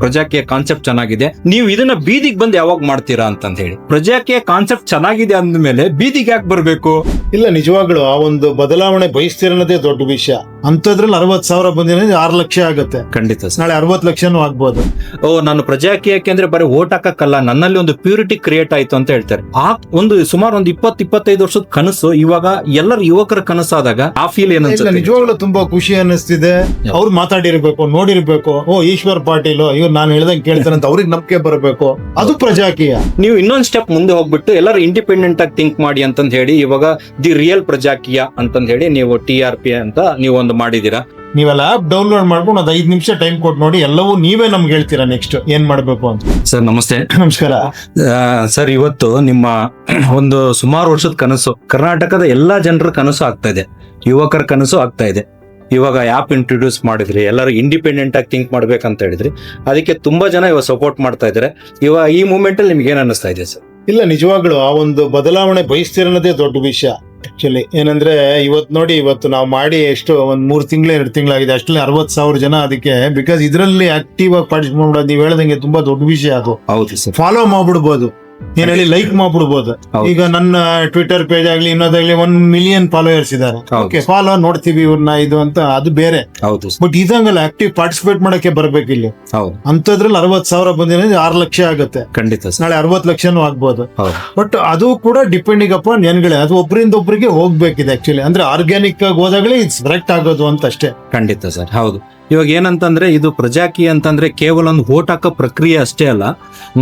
Prajakeeya concept ಚೆನ್ನಾಗಿದೆ, ನೀವು ಇದನ್ನ ಬೀದಿಗೆ ಬಂದು ಯಾವಾಗ ಮಾಡ್ತೀರಾ ಅಂತಂದ ಹೇಳಿ. ಪ್ರಜಾಕೀಯ ಕಾನ್ಸೆಪ್ಟ್ ಚೆನ್ನಾಗಿದೆ ಅಂದ್ಮೇಲೆ ಬೀದಿಗೆ ಯಾಕೆ ಬರ್ಬೇಕು? ಇಲ್ಲ, ನಿಜವಾಗ್ಲು ಆ ಒಂದು ಬದಲಾವಣೆ ಬಯಸ್ತಿರೋದೇ ದೊಡ್ಡ ವಿಷಯ. ಅಂತದ್ರಲ್ಲಿ 60,000 ಬಂದಿನ 6 ಲಕ್ಷ ಆಗುತ್ತೆ. ಖಂಡಿತ ಸರ್. ನಾಳೆ 60 ಲಕ್ಷನೂ ಆಗ್ಬೋದು. ನಾನು ಪ್ರಜಾಕೀಯಕ್ಕೆ ಅಂದ್ರೆ ಬರೀ ಓಟ್ ಹಾಕಕ್ಕಲ್ಲ, ನನ್ನಲ್ಲಿ ಒಂದು ಪ್ಯೂರಿಟಿ ಕ್ರಿಯೇಟ್ ಆಯ್ತು ಅಂತ ಹೇಳ್ತಾರೆ. ಆ ಒಂದು ಸುಮಾರು ಒಂದು 20-25 ವರ್ಷದ ಕನಸು ಇವಾಗ ಎಲ್ಲರ ಯುವಕರ ಕನಸಾದಾಗ ಆ ಫೀಲ್ ಏನಂತ ನಿಜವಾಗ್ಲೂ ತುಂಬಾ ಖುಷಿ ಅನ್ನಿಸ್ತಿದೆ. ಅವ್ರು ಮಾತಾಡಿರ್ಬೇಕು, ನೋಡಿರ್ಬೇಕು, ಈಶ್ವರ್ ಪಾಟೀಲ್ ಇವ್ರು ನಾನು ಹೇಳ್ದಂಗೆ ಕೇಳ್ತಾರೆ ಅಂತ ಅವ್ರಿಗೆ ನಂಬಿಕೆ ಬರಬೇಕು. ಅದು ಪ್ರಜಾಕೀಯ. ನೀವು ಇನ್ನೊಂದು ಸ್ಟೆಪ್ ಮುಂದೆ ಹೋಗ್ಬಿಟ್ಟು ಎಲ್ಲರೂ ಇಂಡಿಪೆಂಡೆಂಟ್ ಆಗಿ ಥಿಂಕ್ ಮಾಡಿ ಅಂತಂದ್ ಹೇಳಿ ಇವಾಗ ದಿ ರಿಯಲ್ ಪ್ರಜಾಕೀಯ ಅಂತಂದ್ ಹೇಳಿ ನೀವು TRP ಅಂತ ನೀವು ಒಂದು ಮಾಡಿದೀರಾ. ನೀವೆಲ್ಲ ಆಪ್ ಡೌನ್ಲೋಡ್ ಮಾಡ್ಕೊಂಡು ಒಂದು 5 ನಿಮಿಷ ಟೈಮ್ ಕೊಟ್ಟು ನೋಡಿ, ಎಲ್ಲವೂ ನೀವೇ ನಮ್ಗೆ ಹೇಳ್ತೀರಾ ನೆಕ್ಸ್ಟ್ ಏನ್ ಮಾಡ್ಬೇಕು ಅಂತ. ಸರ್ ನಮಸ್ತೆ. ನಮಸ್ಕಾರ ಸರ್. ಇವತ್ತು ನಿಮ್ಮ ಒಂದು ಸುಮಾರು ವರ್ಷದ ಕನಸು ಕರ್ನಾಟಕದ ಎಲ್ಲಾ ಜನರ ಕನಸು ಆಗ್ತಾ ಇದೆ, ಯುವಕರ ಕನಸು ಆಗ್ತಾ ಇದೆ. ಇವಾಗ ಆ್ಯಪ್ ಇಂಟ್ರೊಡ್ಯೂಸ್ ಮಾಡಿದ್ರಿ, ಎಲ್ಲರೂ ಇಂಡಿಪೆಂಡೆಂಟ್ ಆಗಿ ಥಿಂಕ್ ಮಾಡ್ಬೇಕಂತ ಹೇಳಿದ್ರಿ, ಅದಕ್ಕೆ ತುಂಬಾ ಜನ ಇವಾಗ ಸಪೋರ್ಟ್ ಮಾಡ್ತಾ ಇದ್ದಾರೆ. ಇವಾಗ ಈ ಮೂಮೆಂಟ್ ಅಲ್ಲಿ ನಿಮ್ಗೆ ಏನ್ ಅನ್ನಿಸ್ತಾ ಇದೆ ಸರ್? ಇಲ್ಲ, ನಿಜವಾಗ್ಲು ಆ ಒಂದು ಬದಲಾವಣೆ ಬಯಸ್ತಿರೋದೇ ದೊಡ್ಡ ವಿಷಯ. ಆಕ್ಚುಲಿ ಏನಂದ್ರೆ ಇವತ್ತು ನಾವು ಮಾಡಿ ಎಷ್ಟು ಒಂದ್ 3 ತಿಂಗಳು 2 ತಿಂಗಳಾಗಿದೆ, ಅಷ್ಟಲ್ಲಿ 60,000 ಜನ ಅದಕ್ಕೆ. ಬಿಕಾಸ್ ಇದರಲ್ಲಿ ಆಕ್ಟಿವ್ ಆಗಿ ಪಾರ್ಟಿಸಿಪೇಟ್ ಮಾಡೋದು ನೀವು ಹೇಳ್ದಂಗೆ ತುಂಬಾ ದೊಡ್ಡ ವಿಷಯ. ಅದು ಹೌದು ಸರ್. ಫಾಲೋ ಮಾಡ್ಬಿಡ್ಬೋದು, ಏನ್ ಹೇಳಿ ಲೈಕ್ ಮಾಡ್ಬಿಡ್ಬೋದು. ಈಗ ನನ್ನ ಟ್ವಿಟರ್ ಪೇಜ್ ಆಗ್ಲಿ ಇನ್ನೋದಾಗ್ಲಿ 1 ಮಿಲಿಯನ್ ಫಾಲೋವರ್ಸ್ ಇದಾರೆ. ಓಕೆ, ಫಾಲೋ ನೋಡ್ತೀವಿ ಇವ್ರನ್ನ ಇದು ಅಂತ, ಅದು ಬೇರೆ. ಹೌದು. ಬಟ್ ಇದಂಗಲ್ಲ, ಆಕ್ಟಿವ್ ಪಾರ್ಟಿಸಿಪೇಟ್ ಮಾಡಕ್ಕೆ ಬರ್ಬೇಕು ಇಲ್ಲಿ. ಹೌದು. ಅಂತದ್ರಲ್ಲಿ 60,000 ಬಂದಿನ 6 ಲಕ್ಷ ಆಗುತ್ತೆ. ಖಂಡಿತ. ನಾಳೆ 60 ಲಕ್ಷನೂ ಆಗ್ಬೋದು. ಹೌದು. ಬಟ್ ಅದು ಕೂಡ ಡಿಪೆಂಡಿಂಗ್ ಅಪಾನ್ ಏನ್ಗಳೇ, ಅದು ಒಬ್ಬರಿಂದ ಒಬ್ಬರಿಗೆ ಹೋಗ್ಬೇಕಿದೆ. ಆಕ್ಚುಲಿ ಅಂದ್ರೆ ಆರ್ಗ್ಯಾನಿಕ್ ಆಗಿ ಹೋದಾಗಲೇ ಇಟ್ಸ್ ಕರೆಕ್ಟ್ ಆಗೋದು ಅಂತ ಅಷ್ಟೇ. ಖಂಡಿತ ಸರ್. ಹೌದು. ಇವಾಗ ಏನಂತಂದ್ರೆ ಇದು ಪ್ರಜಾಕೀಯ ಅಂತಂದ್ರೆ ಕೇವಲ ಒಂದು ವೋಟ್ ಹಾಕೋ ಪ್ರಕ್ರಿಯೆ ಅಷ್ಟೇ ಅಲ್ಲ,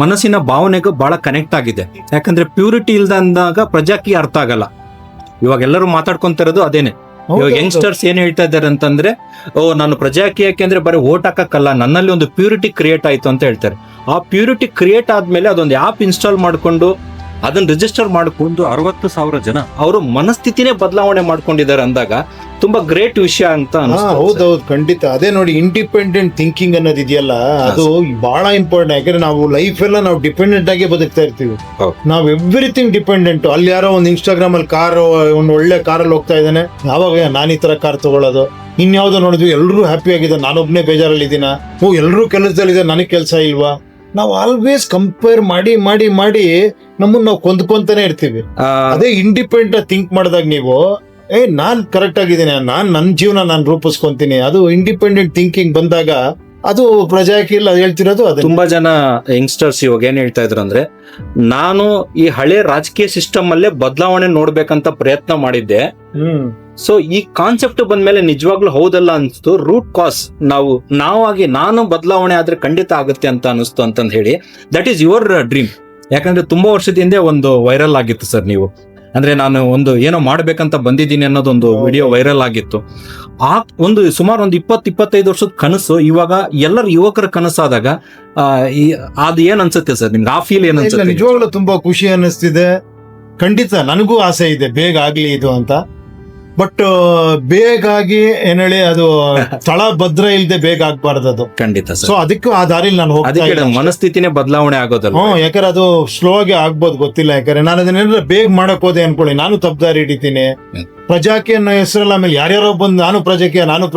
ಮನಸ್ಸಿನ ಭಾವನೆಗೂ ಬಹಳ ಕನೆಕ್ಟ್ ಆಗಿದೆ. ಯಾಕಂದ್ರೆ ಪ್ಯೂರಿಟಿ ಇಲ್ದ ಅಂದಾಗ ಪ್ರಜಾಕೀಯ ಅರ್ಥ ಆಗಲ್ಲ. ಇವಾಗ ಎಲ್ಲರೂ ಮಾತಾಡ್ಕೊಂತಿರೋದು ಅದೇನೆ. ಇವಾಗ ಯಂಗ್ಸ್ಟರ್ಸ್ ಏನ್ ಹೇಳ್ತಾ ಇದ್ದಾರೆ ಅಂತಂದ್ರೆ, ನಾನು ಪ್ರಜಾಕೀಯಕ್ಕೆ ಅಂದ್ರೆ ಬರೀ ವೋಟ್ ಹಾಕಕ್ಕಲ್ಲ, ನನ್ನಲ್ಲಿ ಒಂದು ಪ್ಯೂರಿಟಿ ಕ್ರಿಯೇಟ್ ಆಯ್ತು ಅಂತ ಹೇಳ್ತಾರೆ. ಆ ಪ್ಯೂರಿಟಿ ಕ್ರಿಯೇಟ್ ಆದ್ಮೇಲೆ ಅದೊಂದು ಆ್ಯಪ್ ಇನ್ಸ್ಟಾಲ್ ಮಾಡ್ಕೊಂಡು ಅದನ್ನ ರಿಜಿಸ್ಟರ್ ಮಾಡ್ಕೊಂಡು 60,000 ಜನ ಅವರು ಮನಸ್ಥಿತಿನೇ ಬದಲಾವಣೆ ಮಾಡ್ಕೊಂಡಿದ್ದಾರೆ ಅಂದಾಗ ತುಂಬಾ ಗ್ರೇಟ್ ವಿಷಯ ಅಂತ ಅನ್ಸುತ್ತೆ. ಹೌದೌದು, ಖಂಡಿತ. ಅದೇ ನೋಡಿ, ಇಂಡಿಪೆಂಡೆಂಟ್ ಥಿಂಕಿಂಗ್ ಅನ್ನೋದು ಇದೆಯಲ್ಲ, ಅದು ಬಹಳ ಇಂಪಾರ್ಟೆಂಟ್. ಯಾಕಂದ್ರೆ ನಾವು ಲೈಫ್ ಎಲ್ಲ ನಾವು ಡಿಪೆಂಡೆಂಟ್ ಆಗಿ ಬದುಕ್ತಾ ಇರ್ತೀವಿ. ನಾವು ಎವ್ರಿಥಿಂಗ್ ಡಿಪೆಂಡೆಂಟ್. ಅಲ್ಲಿ ಯಾರೋ ಒಂದು ಇನ್ಸ್ಟಾಗ್ರಾಮ್ ಅಲ್ಲಿ ಒಂದು ಒಳ್ಳೆ ಕಾರಲ್ಲಿ ಹೋಗ್ತಾ ಇದ್ದಾನೆ, ಯಾವಾಗ ನಾನು ಈ ತರ ಕಾರ್ ತಗೊಳ್ಳೋದು. ಇನ್ಯಾವುದೋ ನೋಡಿದ್ವಿ, ಎಲ್ಲರೂ ಹ್ಯಾಪಿ ಆಗಿದೆ, ನಾನೊಬ್ನೇ ಬೇಜಾರಲ್ಲಿ ಇದ್ದೀನ, ಎಲ್ಲರೂ ಕೆಲಸದಲ್ಲಿದೆ, ನನಗೆ ಕೆಲಸ ಇಲ್ವಾ. ನಾವು ಆಲ್ವೇಸ್ ಕಂಪೇರ್ ಮಾಡಿ ಮಾಡಿ ಮಾಡಿ ನಮ್ಮನ್ನ ನಾವು ಕೊಂದ್ಕೊಂತಾನೆ ಇರ್ತೀವಿ. ಅದೇ ಇಂಡಿಪೆಂಡೆಂಟ್ ಥಿಂಕ್ ಮಾಡಿದಾಗ ನೀವು ನಾನ್ ಕರೆಕ್ಟ್ ಆಗಿದ್ದೀನಿ, ನನ್ನ ಜೀವನ ನಾನು ರೂಪಿಸ್ಕೊಂತೀನಿ, ಅದು ಇಂಡಿಪೆಂಡೆಂಟ್ ಥಿಂಕಿಂಗ್ ಬಂದಾಗ ಅದು ಪ್ರಜಾಕೀಯ ಹೇಳ್ತಿರೋದು. ಅದು ತುಂಬಾ ಜನ ಯಂಗ್ಸ್ಟರ್ಸ್ ಇವಾಗ ಏನ್ ಹೇಳ್ತಾ ಇದ್ರು ಅಂದ್ರೆ, ನಾನು ಈ ಹಳೆ ರಾಜಕೀಯ ಸಿಸ್ಟಮ್ ಅಲ್ಲೇ ಬದಲಾವಣೆ ನೋಡ್ಬೇಕಂತ ಪ್ರಯತ್ನ ಮಾಡಿದ್ದೆ. ಸೊ ಈ ಕಾನ್ಸೆಪ್ಟ್ ಬಂದ್ಮೇಲೆ ನಿಜವಾಗ್ಲೂ ಹೌದಲ್ಲ ಅನ್ಸ್ತು. ರೂಟ್ ಕಾಸ್ ನಾನು ಬದಲಾವಣೆ ಆದ್ರೆ ಖಂಡಿತ ಆಗುತ್ತೆ ಅಂತ ಅನಿಸ್ತು ಅಂತಂದ್ ಹೇಳಿ. That is your dream. ಯಾಕಂದ್ರೆ ತುಂಬಾ ವರ್ಷದ ಹಿಂದೆ ಒಂದು ವೈರಲ್ ಆಗಿತ್ತು ಸರ್, ನೀವು ಅಂದ್ರೆ ನಾನು ಒಂದು ಏನೋ ಮಾಡ್ಬೇಕಂತ ಬಂದಿದ್ದೀನಿ ಅನ್ನೋದೊಂದು ವಿಡಿಯೋ ವೈರಲ್ ಆಗಿತ್ತು. ಆ ಒಂದು ಸುಮಾರು ಒಂದು 20-25 ವರ್ಷದ ಕನಸು ಇವಾಗ ಎಲ್ಲರ ಯುವಕರ ಕನಸಾದಾಗ ಅದು ಏನ್ ಅನ್ಸುತ್ತೆ ಸರ್ ನಿಮ್ಗೆ? ಆ ಫೀಲ್ ಏನ್ ಅನ್ಸುತ್ತೆ? ನಿಜವಾಗ್ಲೂ ತುಂಬಾ ಖುಷಿ ಅನ್ನಿಸ್ತಿದೆ. ಖಂಡಿತ ನನಗೂ ಆಸೆ ಇದೆ ಬೇಗ ಆಗ್ಲಿ ಇದು ಅಂತ. ಬಟ್ ಬೇಗಾಗಿ ಏನ್ ಹೇಳಿ, ಅದು ತಳ ಭದ್ರ ಇಲ್ದೆ ಬೇಗ ಆಗ್ಬಾರ್ದು ಅದು. ಖಂಡಿತ. ಸೊ ಅದಕ್ಕೂ ಆ ದಾರಿಲಿ ನಾನು ಹೋಗ್ತಾ ಮನಸ್ಥಿತಿನೇ ಬದಲಾವಣೆ ಆಗೋದಲ್ಲ. ಯಾಕಂದ್ರೆ ಅದು ಸ್ಲೋ ಆಗಿ ಆಗ್ಬೋದು, ಗೊತ್ತಿಲ್ಲ. ಯಾಕಂದ್ರೆ ನಾನು ಅದನ್ನೇನಾದ್ರೆ ಬೇಗ ಮಾಡಕ್ ಹೋದೆ ಅನ್ಕೊಳ್ಳಿ, ನಾನು ತಪ್ಪು ದಾರಿ ಹಿಡಿತೀನಿ. ಪ್ರಜಾಕೀಯ ಅನ್ನೋ ಹೆಸರಲ್ಲ, ಆಮೇಲೆ ಯಾರ್ಯಾರೋ ಬಂದು ನಾನು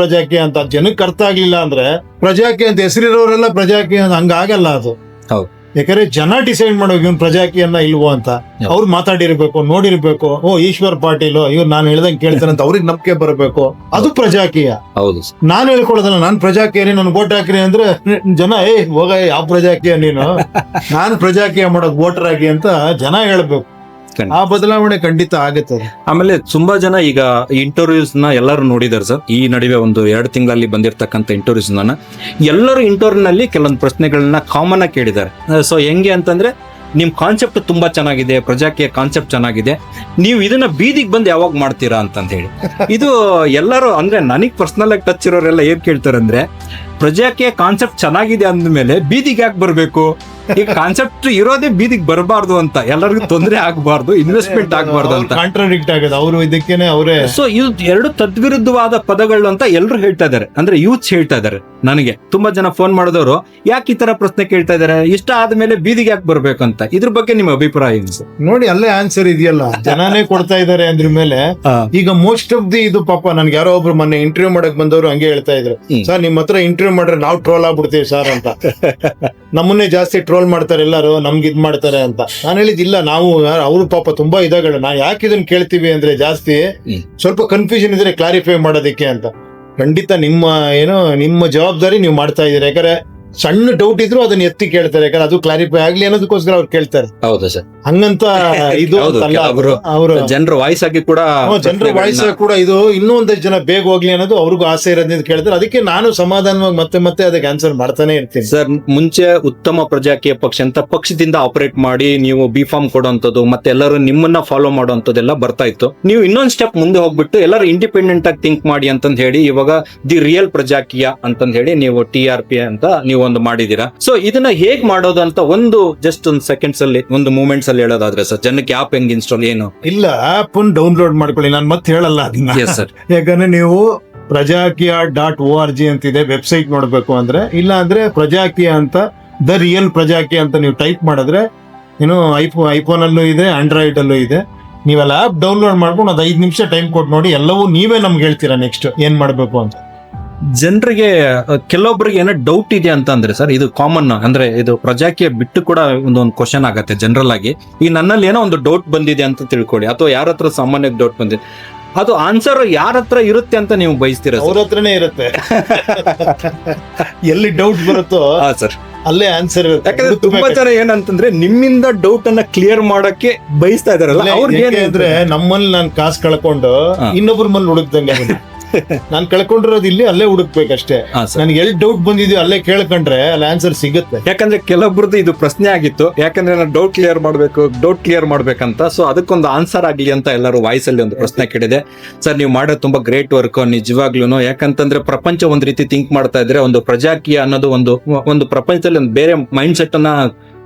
ಪ್ರಜಾಕೀಯ ಅಂತ ಜನಕ್ಕೆ ಅರ್ಥ ಆಗ್ಲಿಲ್ಲ ಅಂದ್ರೆ, ಪ್ರಜಾಕೀಯ ಅಂತ ಹೆಸರಿರೋರೆಲ್ಲ ಪ್ರಜಾಕೀಯ ಹಂಗಾಗಲ್ಲ ಅದು. ಯಾಕಂದ್ರೆ ಜನ ಡಿಸೈಡ್ ಮಾಡೋಕೆ ಇವ್ನು ಪ್ರಜಾಕೀಯನ್ನ ಇಲ್ವೋ ಅಂತ. ಅವ್ರು ಮಾತಾಡಿರ್ಬೇಕು, ನೋಡಿರ್ಬೇಕು, ಈಶ್ವರ್ ಪಾಟೀಲ್ ಇವ್ರು ನಾನು ಹೇಳ್ದಂಗೆ ಕೇಳ್ತಾನೆ ಅಂತ ಅವ್ರಿಗೆ ನಂಬಿಕೆ ಬರಬೇಕು. ಅದು ಪ್ರಜಾಕೀಯ. ಹೌದು. ನಾನು ಹೇಳ್ಕೊಡೋದಲ್ಲ, ನಾನ್ ಪ್ರಜಾಕೀಯನೇ, ನನ್ ವೋಟ್ ಹಾಕ್ರಿ ಅಂದ್ರೆ ಜನ ಹೋಗ ಯಾವ ಪ್ರಜಾಕೀಯ ನೀನು, ನಾನು ಪ್ರಜಾಕೀಯ ಮಾಡೋದು ವೋಟರ್ ಆಗಿ ಅಂತ ಜನ ಹೇಳ್ಬೇಕು. ಆ ಬದಲಾವಣೆ ಖಂಡಿತ ಆಗುತ್ತೆ. ಆಮೇಲೆ ತುಂಬಾ ಜನ ಈಗ ಇಂಟರ್ವ್ಯೂಸ್ ನ ಎಲ್ಲರೂ ನೋಡಿದಾರೆ ಸರ್. ಈ ನಡುವೆ ಒಂದು 2 ತಿಂಗಳಲ್ಲಿ ಬಂದಿರತಕ್ಕಂತ ಇಂಟರ್ವ್ಯೂಸ್ ಎಲ್ಲರೂ ಇಂಟರ್ವ್ಯೂ ನಲ್ಲಿ ಕೆಲವೊಂದು ಪ್ರಶ್ನೆಗಳನ್ನ ಕಾಮನ್ ಆಗಿ ಕೇಳಿದ್ದಾರೆ. ಸೊ ಹೆಂಗೆ ಅಂತಂದ್ರೆ, ನಿಮ್ ಕಾನ್ಸೆಪ್ಟ್ ತುಂಬಾ ಚೆನ್ನಾಗಿದೆ, ಪ್ರಜಾಕೀಯ ಕಾನ್ಸೆಪ್ಟ್ ಚೆನ್ನಾಗಿದೆ, ನೀವು ಇದನ್ನ ಬೀದಿಗೆ ಬಂದು ಯಾವಾಗ ಮಾಡ್ತೀರಾ ಅಂತಂತ ಹೇಳಿ. ಇದು ಎಲ್ಲರೂ ಅಂದ್ರೆ ನನಗ್ ಪರ್ಸನಲ್ ಆಗಿ ಟಚ್ ಇರೋರೆಲ್ಲ ಏನ್ ಕೇಳ್ತಾರೆ ಅಂದ್ರೆ, ಪ್ರಜಾಕೀಯ ಕಾನ್ಸೆಪ್ಟ್ ಚೆನ್ನಾಗಿದೆ ಅಂದ್ಮೇಲೆ ಬೀದಿಗೆ ಯಾಕೆ ಬರ್ಬೇಕು? ಈ ಕಾನ್ಸೆಪ್ಟ್ ಇರೋದೇ ಬೀದಿಗೆ ಬರಬಾರ್ದು ಅಂತ, ಎಲ್ಲರಿಗೂ ತೊಂದರೆ ಆಗಬಾರ್ದು, ಇನ್ವೆಸ್ಟ್ಮೆಂಟ್ ಆಗಬಾರ್ದು ಅಂತ. ಕಾಂಟ್ರಾಡಿಕ್ಟ್ ಆಗೋದು ಅವರು ಇದಕ್ಕೇನೆ ಅವರೇ. ಸೊ ಇದು ಎರಡು ತದ್ವಿರುದ್ಧವಾದ ಪದಗಳು ಅಂತ ಎಲ್ಲರೂ ಹೇಳ್ತಾ ಇದ್ದಾರೆ, ಅಂದ್ರೆ ಯೂತ್ಸ್ ಹೇಳ್ತಾ ಇದ್ದಾರೆ. ನನಗೆ ತುಂಬಾ ಜನ ಫೋನ್ ಮಾಡಿದವರು ಯಾಕೆ ಈ ತರ ಪ್ರಶ್ನೆ ಕೇಳ್ತಾ ಇದ್ದಾರೆ, ಇಷ್ಟ ಆದ್ಮೇಲೆ ಬೀದಿಗೆ ಯಾಕೆ ಬರ್ಬೇಕು ಅಂತ. ಇದ್ರ ಬಗ್ಗೆ ನಿಮ್ಮ ಅಭಿಪ್ರಾಯ ಏನು ಸರ್? ನೋಡಿ ಅಲ್ಲೇ ಆನ್ಸರ್ ಇದೆಯಲ್ಲ, ಜನನೇ ಕೊಡ್ತಾ ಇದ್ದಾರೆ ಅಂದ್ರ ಮೇಲೆ. ಈಗ ಮೋಸ್ಟ್ ಆಫ್ ದಿ ಇದು ಪಾಪ ನನ್ಗೆ ಯಾರೋ ಒಬ್ರು ಮೊನ್ನೆ ಇಂಟರ್ವ್ಯೂ ಮಾಡಕ್ ಬಂದವರು ಹಂಗೆ ಹೇಳ್ತಾ ಇದ್ರು, ಸರ್ ನಿಮ್ ಹತ್ರ ಇಂಟರ್ವ್ಯೂ ಮಾಡ್ರೆ ನಾವು ಟ್ರೋಲ್ ಆಗ್ಬಿಡ್ತೀವಿ ಸರ್ ಅಂತ. ನಮ್ಮನ್ನೇ ಜಾಸ್ತಿ ಟ್ರೋಲ್ ಮಾಡ್ತಾರೆ ಎಲ್ಲರೂ, ನಮ್ಗೆ ಇದ್ ಮಾಡ್ತಾರೆ ಅಂತ. ನಾನು ಹೇಳಿದಿಲ್ಲ, ನಾವು ಅವ್ರು ಪಾಪ ತುಂಬಾ ಇದಾಗಳು, ನಾ ಯಾಕೆ ಇದನ್ನ ಕೇಳ್ತೀವಿ ಅಂದ್ರೆ ಜಾಸ್ತಿ ಸ್ವಲ್ಪ ಕನ್ಫ್ಯೂಷನ್ ಇದ್ರೆ ಕ್ಲಾರಿಫೈ ಮಾಡೋದಕ್ಕೆ ಅಂತ. ಖಂಡಿತ ನಿಮ್ಮ ಜವಾಬ್ದಾರಿ ನೀವು ಮಾಡ್ತಾ ಇದೀರಿ. ಯಾಕಂದ್ರೆ ಸಣ್ಣ ಡೌಟ್ ಇದ್ರು ಅದನ್ನ ಎತ್ತಿ ಕೇಳ್ತಾರೆ, ಯಾಕಂದ್ರೆ ಅದು ಕ್ಲಾರಿಫೈ ಆಗ್ಲಿ ಅನ್ನೋದಕ್ಕೋಸ್ಕರ ಅವ್ರು ಕೇಳ್ತಾರೆ. ಹೌದಾ ಸರ್? ಹಂಗಂತ ಇದು ಅವರು ಜನರ ವಾಯ್ಸ್ ಆಗಿ ಕೂಡ, ಜನರ ವಾಯ್ಸ್ ಕೂಡ ಇದು ಇನ್ನೂ ಒಂದಷ್ಟು ಜನ ಬೇಗ ಹೋಗ್ಲಿ ಅನ್ನೋದು ಅವ್ರಿಗೂ ಆಸೆ ಇರೋದ್ರಿಂದ ಕೇಳ್ತಾರೆ. ಅದಕ್ಕೆ ನಾನು ಸಮಾಧಾನವಾಗಿ ಮತ್ತೆ ಅದಕ್ಕೆ ಆನ್ಸರ್ ಮಾಡ್ತಾನೆ ಇರ್ತೀನಿ. ಸರ್, ಮುಂಚೆ ಉತ್ತಮ ಪ್ರಜಾಕೀಯ ಪಕ್ಷ ಅಂತ ಪಕ್ಷದಿಂದ ಆಪರೇಟ್ ಮಾಡಿ ನೀವು ಬಿಫಾರ್ಮ್ ಕೊಡುವಂತದ್ದು ಮತ್ತೆ ಎಲ್ಲರೂ ನಿಮ್ಮನ್ನ ಫಾಲೋ ಮಾಡುವಂತದ್ದೆಲ್ಲ ಬರ್ತಾ ಇತ್ತು. ನೀವು ಇನ್ನೊಂದು ಸ್ಟೆಪ್ ಮುಂದೆ ಹೋಗ್ಬಿಟ್ಟು ಎಲ್ಲರೂ ಇಂಡಿಪೆಂಡೆಂಟ್ ಆಗಿ ಥಿಂಕ್ ಮಾಡಿ ಅಂತಂದ್ ಹೇಳಿ ಇವಾಗ ದಿ ರಿಯಲ್ ಪ್ರಜಾಕೀಯ ಅಂತಂದ್ ಹೇಳಿ ನೀವು TRP ಅಂತ ನೀವು ಒಂದು ಮಾಡಿದೀರಾ. ಸೊ ಇದನ್ನ ಹೇಗ್ ಮಾಡೋದು ಅಂತ ಒಂದು ಜಸ್ಟ್ ಒಂದು ಸೆಕೆಂಡ್ಸ್ ಅಲ್ಲಿ, ಒಂದು ಮೂಮೆಂಟ್ಸ್ ಅಲ್ಲಿ ಹೇಳೋದಾದ್ರೆ ಸರ್, ಜನಕ್ಕೆ ಆಪ್ ಹೆಂಗ್ ಇನ್ಸ್ಟಾಲ್ ಏನು ಇಲ್ಲ, ಆಪ್ ಡೌನ್ಲೋಡ್ ಮಾಡ್ಕೊಳ್ಳಿ. ನಾನು ಮತ್ತೆ ಹೇಳಲ್ಲ ಅದನ್ನ. ಯಾಕಂದ್ರೆ ನೀವು ಪ್ರಜಾಕೀಯ.org ಅಂತಿದೆ ವೆಬ್ಸೈಟ್ ನೋಡ್ಬೇಕು ಅಂದ್ರೆ, ಇಲ್ಲ ಅಂದ್ರೆ ಪ್ರಜಾಕೀಯ ಅಂತ ದ ರಿಯಲ್ ಪ್ರಜಾಕೀಯ ಅಂತ ನೀವು ಟೈಪ್ ಮಾಡಿದ್ರೆ, ಏನು ಐಫೋನ್ ಅಲ್ಲೂ ಇದೆ, ಆಂಡ್ರಾಯ್ಡ್ ಅಲ್ಲೂ ಇದೆ. ನೀವೆಲ್ಲ ಆಪ್ ಡೌನ್ಲೋಡ್ ಮಾಡ್ಕೊಂಡು ಅದು 5 ನಿಮಿಷ ಟೈಮ್ ಕೊಟ್ಟು ನೋಡಿ, ಎಲ್ಲವೂ ನೀವೇ ನಮ್ಗೆ ಹೇಳ್ತೀರಾ ನೆಕ್ಸ್ಟ್ ಏನ್ ಮಾಡ್ಬೇಕು ಅಂತ. ಜನರಿಗೆ ಕೆಲವೊಬ್ಬರಿಗೆ ಏನೋ ಡೌಟ್ ಇದೆ ಅಂತ ಅಂದ್ರೆ ಸರ್, ಇದು ಕಾಮನ್, ಅಂದ್ರೆ ಇದು ಪ್ರಜಾಕೀಯ ಬಿಟ್ಟು ಕೂಡ ಒಂದೊಂದು ಕ್ವಶನ್ ಆಗತ್ತೆ ಜನರಲ್ ಆಗಿ. ಈ ನನ್ನಲ್ಲಿ ಏನೋ ಒಂದು ಡೌಟ್ ಬಂದಿದೆ ಅಂತ ತಿಳ್ಕೊಳ್ಳಿ, ಅಥವಾ ಯಾರ ಹತ್ರ ಸಾಮಾನ್ಯ ಡೌಟ್ ಬಂದಿದೆ, ಅದು ಆನ್ಸರ್ ಯಾರ ಹತ್ರ ಇರುತ್ತೆ ಅಂತ ನೀವು ಬಯಸ್ತೀರಾ? ಅವ್ರ ಹತ್ರನೇ ಇರುತ್ತೆ. ಎಲ್ಲಿ ಡೌಟ್ ಬರುತ್ತೋ ಸರ್ ಅಲ್ಲೇ ಆನ್ಸರ್ ಇರುತ್ತೆ. ಯಾಕಂದ್ರೆ ತುಂಬಾ ಜನ ಏನಂತಂದ್ರೆ ನಿಮ್ಮಿಂದ ಡೌಟ್ ಅನ್ನ ಕ್ಲಿಯರ್ ಮಾಡಕ್ಕೆ ಬಯಸ್ತಾ ಇದಾರಲ್ಲ, ಅವ್ರಿಗೆ ಏನಂದ್ರೆ ನಮ್ಮಲ್ಲಿ ನಾನು ಕಾಸು ಕಳ್ಕೊಂಡು ಇನ್ನೊಬ್ರ ಮಲ್ಲಿ ಹುಡುಕ್ದಂಗೆ ನಾನ್ ಕಳ್ಕೊಂಡಿರೋದು ಇಲ್ಲಿ ಅಲ್ಲೇ ಹುಡುಕ್ಬೇಕಷ್ಟೇ. ನನ್ಗೆ ಎಲ್ಲಿ ಡೌಟ್ ಬಂದಿದ್ಯೋ ಅಲ್ಲೇ ಕೇಳ್ಕೊಂಡ್ರೆ ಅಲ್ಲಿ ಆನ್ಸರ್ ಸಿಗುತ್ತೆ. ಯಾಕಂದ್ರೆ ಕೆಲವೊಬ್ರದ್ದು ಇದು ಪ್ರಶ್ನೆ ಆಗಿತ್ತು, ಯಾಕಂದ್ರೆ ನಾನು ಡೌಟ್ ಕ್ಲಿಯರ್ ಮಾಡ್ಬೇಕಂತ. ಸೊ ಅದಕ್ಕೊಂದು ಆನ್ಸರ್ ಆಗ್ಲಿ ಅಂತ ಎಲ್ಲರೂ ವಾಯ್ಸ್ ಅಲ್ಲಿ ಒಂದು ಪ್ರಶ್ನೆ ಕೇಳಿದೆ. ಸರ್, ನೀವು ಮಾಡೋದು ತುಂಬಾ ಗ್ರೇಟ್ ವರ್ಕ್ ನಿಜವಾಗ್ಲೂ. ಯಾಕಂತಂದ್ರೆ ಪ್ರಪಂಚ ಒಂದ್ ರೀತಿ ಥಿಂಕ್ ಮಾಡ್ತಾ ಇದ್ರೆ, ಒಂದು ಪ್ರಜಾಕೀಯ ಅನ್ನೋದು ಒಂದು ಪ್ರಪಂಚದಲ್ಲಿ ಒಂದು ಬೇರೆ ಮೈಂಡ್ ಸೆಟ್ ಅನ್ನ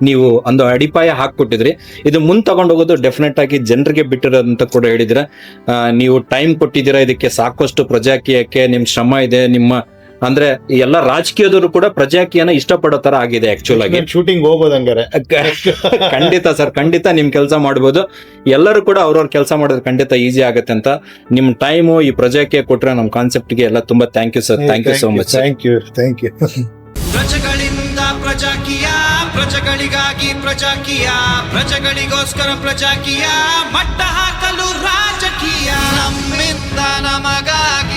ನೀವು ಒಂದು ಅಡಿಪಾಯ ಹಾಕ್ಕೊಟ್ಟಿದ್ರಿ. ಇದು ಮುಂದೆ ತಗೊಂಡು ಹೋಗೋದು ಡೆಫಿನೆಟ್ ಆಗಿ ಜನರಿಗೆ ಬಿಟ್ಟಿರೋದಂತ ಕೂಡ ಹೇಳಿದಿರ. ನೀವು ಟೈಮ್ ಕೊಟ್ಟಿದ್ದೀರಾ ಇದಕ್ಕೆ, ಸಾಕಷ್ಟು ಪ್ರಜಾಕೀಯಕ್ಕೆ ನಿಮ್ ಶ್ರಮ ಇದೆ. ನಿಮ್ಮ ಅಂದ್ರೆ ಎಲ್ಲ ರಾಜಕೀಯದವರು ಕೂಡ ಪ್ರಜಾಕೀಯನ ಇಷ್ಟಪಡೋ ತರ ಆಗಿದೆ ಆಕ್ಚುಲ್ ಆಗಿ. ಶೂಟಿಂಗ್ ಹೋಗೋದಂಗಾರೆ ಖಂಡಿತ ಸರ್, ಖಂಡಿತ ನಿಮ್ ಕೆಲಸ ಮಾಡ್ಬೋದು. ಎಲ್ಲರೂ ಕೂಡ ಅವ್ರವ್ರ ಕೆಲಸ ಮಾಡಿದ್ರೆ ಖಂಡಿತ ಈಸಿ ಆಗುತ್ತೆ ಅಂತ. ನಿಮ್ ಟೈಮು ಈ ಪ್ರಜಾಕೀಯ ಕೊಟ್ರೆ ನಮ್ ಕಾನ್ಸೆಪ್ಟ್ಗೆ ಎಲ್ಲ ತುಂಬಾ thank you sir. Thank you so much. Thank you. ಪ್ರಜೆಗಳಿಂದ ಪ್ರಜಾಕೀಯ, ಪ್ರಜೆಗಳಿಗಾಗಿ ಪ್ರಜಾಕೀಯ, ಪ್ರಜೆಗಳಿಗೋಸ್ಕರ ಪ್ರಜಾಕೀಯ, ಮಟ್ಟ ಹಾಕಲು ರಾಜಕೀಯ, ನಮ್ಮಿಂದ ನಮಗಾಗಿ